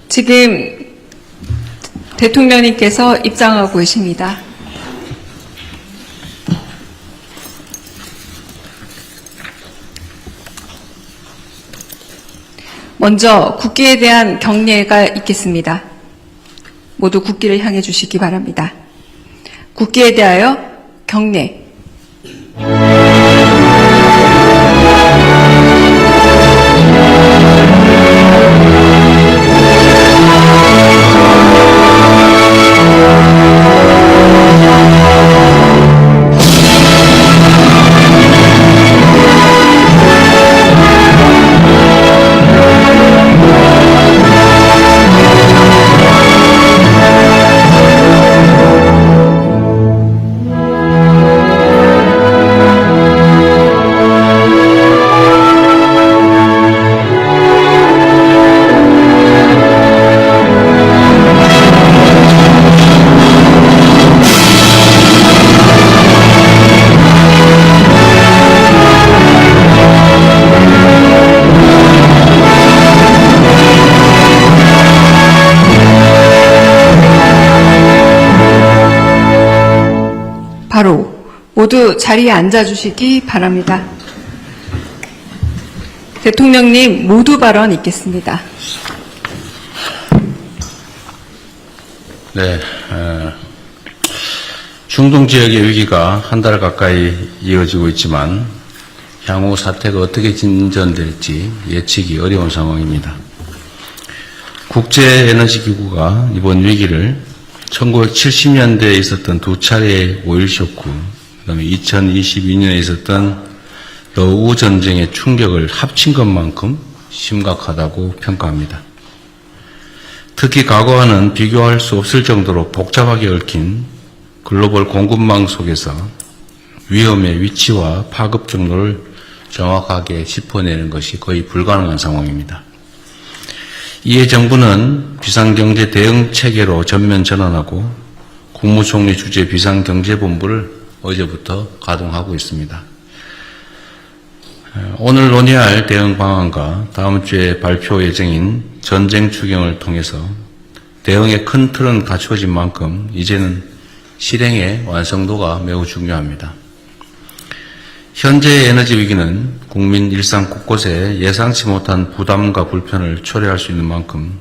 지금 대통령님께서 입장하고 계십니다. 먼저 국기에 대한 경례가 있겠습니다. 모두 국기를 향해 주시기 바랍니다. 국기에 대하여 경례. 바로 모두 자리에 앉아주시기 바랍니다. 대통령님 모두 발언 있겠습니다. 네, 중동 지역의 위기가 한 달 가까이 이어지고 있지만 향후 사태가 어떻게 진전될지 예측이 어려운 상황입니다. 국제에너지기구가 이번 위기를 1970년대에 있었던 두 차례의 오일 쇼크, 그다음에 2022년에 있었던 러우 전쟁의 충격을 합친 것만큼 심각하다고 평가합니다. 특히 과거와는 비교할 수 없을 정도로 복잡하게 얽힌 글로벌 공급망 속에서 위험의 위치와 파급 경로를 정확하게 짚어내는 것이 거의 불가능한 상황입니다. 이에 정부는 비상경제 대응 체계로 전면 전환하고 국무총리 주재 비상경제본부를 어제부터 가동하고 있습니다. 오늘 논의할 대응 방안과 다음 주에 발표 예정인 전쟁 추경을 통해서 대응의 큰 틀은 갖춰진 만큼 이제는 실행의 완성도가 매우 중요합니다. 현재의 에너지 위기는 국민 일상 곳곳에 예상치 못한 부담과 불편을 초래할 수 있는 만큼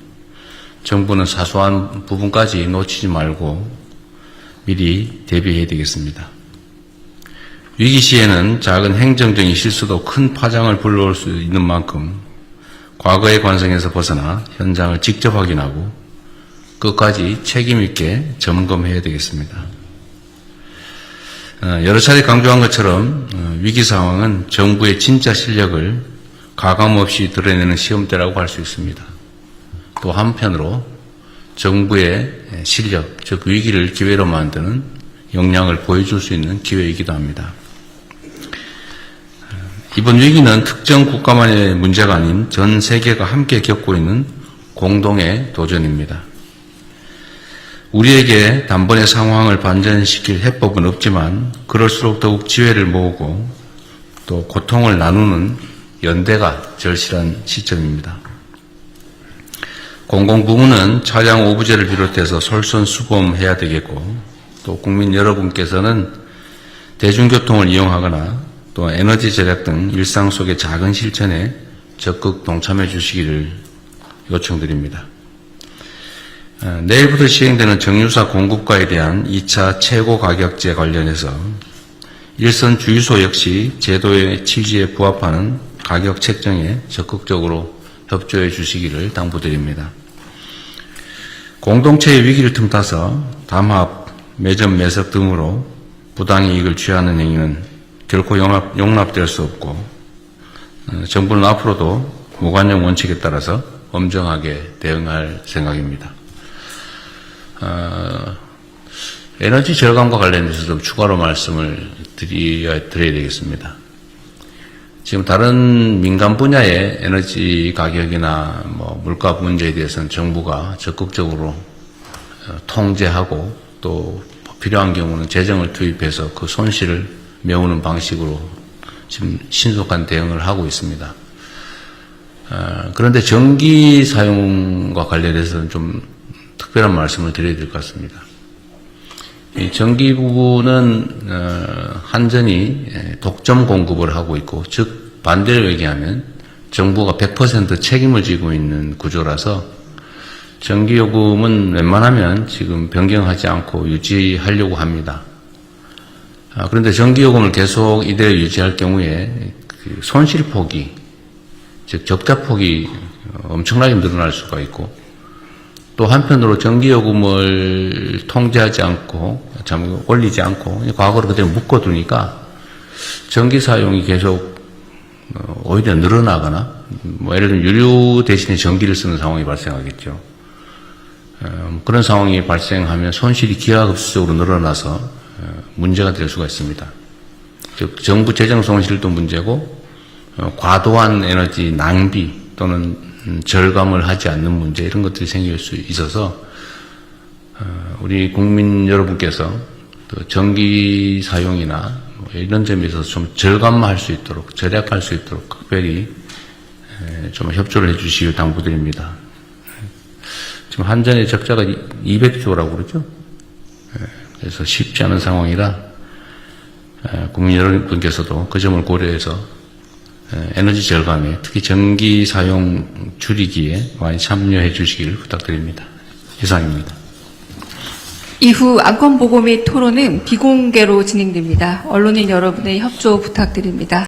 정부는 사소한 부분까지 놓치지 말고 미리 대비해야 되겠습니다. 위기 시에는 작은 행정적인 실수도 큰 파장을 불러올 수 있는 만큼 과거의 관성에서 벗어나 현장을 직접 확인하고 끝까지 책임 있게 점검해야 되겠습니다. 여러 차례 강조한 것처럼 위기 상황은 정부의 진짜 실력을 가감없이 드러내는 시험대라고 할 수 있습니다. 또 한편으로 정부의 실력, 즉 위기를 기회로 만드는 역량을 보여줄 수 있는 기회이기도 합니다. 이번 위기는 특정 국가만의 문제가 아닌 전 세계가 함께 겪고 있는 공동의 도전입니다. 우리에게 단번에 상황을 반전시킬 해법은 없지만 그럴수록 더욱 지혜를 모으고 또 고통을 나누는 연대가 절실한 시점입니다. 공공부문은 차량 오부제를 비롯해서 솔선수범해야 되겠고 또 국민 여러분께서는 대중교통을 이용하거나 또 에너지 절약 등 일상 속의 작은 실천에 적극 동참해 주시기를 요청드립니다. 내일부터 시행되는 정유사 공급과에 대한 2차 최고가격제 관련해서 일선 주유소 역시 제도의 취지에 부합하는 가격 책정에 적극적으로 협조해 주시기를 당부드립니다. 공동체의 위기를 틈타서 담합, 매점 매석 등으로 부당이익을 취하는 행위는 결코 용납될 수 없고 정부는 앞으로도 무관용 원칙에 따라서 엄정하게 대응할 생각입니다. 에너지 절감과 관련해서 좀 추가로 말씀을 드려야 되겠습니다. 지금 다른 민간 분야의 에너지 가격이나 물가 문제에 대해서는 정부가 적극적으로 통제하고 또 필요한 경우는 재정을 투입해서 그 손실을 메우는 방식으로 지금 신속한 대응을 하고 있습니다. 그런데 전기 사용과 관련해서는 좀 특별한 말씀을 드려야 될 것 같습니다. 이 전기 부분은 한전이 독점 공급을 하고 있고, 즉 반대로 얘기하면 정부가 100% 책임을 지고 있는 구조라서 전기요금은 웬만하면 지금 변경하지 않고 유지하려고 합니다. 그런데 전기요금을 계속 이대로 유지할 경우에 그 손실폭이, 즉 적자폭이 엄청나게 늘어날 수가 있고, 또 한편으로 전기요금을 통제하지 않고, 참 올리지 않고 과거로 그대로 묶어두니까 전기 사용이 계속 오히려 늘어나거나, 뭐 예를 들면 유류 대신에 전기를 쓰는 상황이 발생하겠죠. 그런 상황이 발생하면 손실이 기하급수적으로 늘어나서 문제가 될 수가 있습니다. 즉 정부 재정 손실도 문제고, 과도한 에너지 낭비 또는 절감을 하지 않는 문제, 이런 것들이 생길 수 있어서 우리 국민 여러분께서 전기 사용이나 이런 점에 있어서 좀 절감할 수 있도록, 절약할 수 있도록 특별히 좀 협조를 해 주시길 당부드립니다. 지금 한전의 적자가 200조라고 그러죠. 그래서 쉽지 않은 상황이라 국민 여러분께서도 그 점을 고려해서 에너지 절감에, 특히 전기 사용 줄이기에 많이 참여해 주시기를 부탁드립니다. 이상입니다. 이후 안건보고 및 토론은 비공개로 진행됩니다. 언론인 여러분의 협조 부탁드립니다.